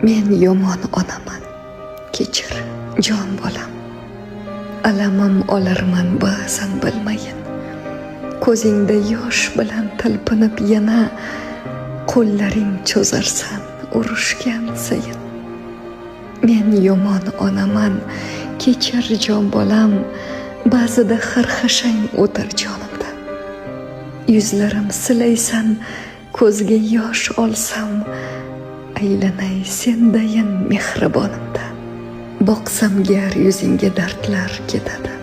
Men yomon onaman, kechir jon bolam. Alamim olarman ba'zan bilmayin. Ko'zingda yosh bilan talpinib yana qo'llaring cho'zarsan urushgan sayin. Men yomon onaman, kechir jon bolam. Ba'zida xirxashang o'tar jonimda. Yuzlarim silaysan, ko'zga yosh olsam, aylanay sendayin mehribonimda. Boqsam gar yuzingga dardlar ketadi.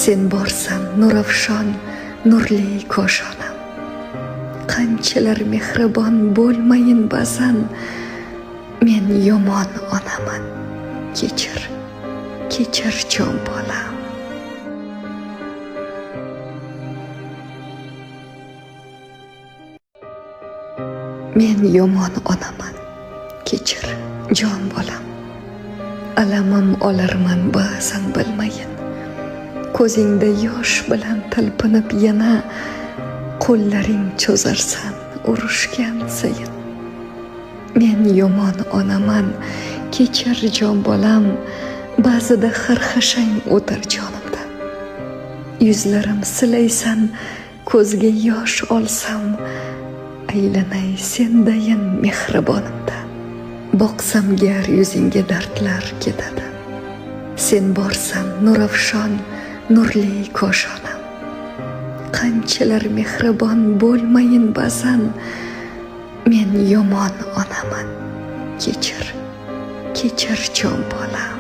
Sen borsan nurafshon, nurli koshonam. Qanchalar mehribon bo'lmayin ba'zan, men yomon onaman, kechir, kechir jon bolam. Men yomon onaman, kechir jon bolam. Alamim olarman ba'zan bilmayin. Ko'zingda yosh bilan talpinib yana qo'llaring cho'zarsan urushgan sayin. Men yomon onaman, kechir jon bolam. Ba'zida xirxashang o'tar jonimda. Yuzlarim silaysan, ko'zga yosh olsam, aylanay sendayin mehribonimda. Boqsam gar yuzingga dardlar ketadi. Sen borsan nurafshon, nurli koshonam. Qanchalar mehribon bo'lmayin ba'zan, men yomon onaman, kechir, kechir jon bolam.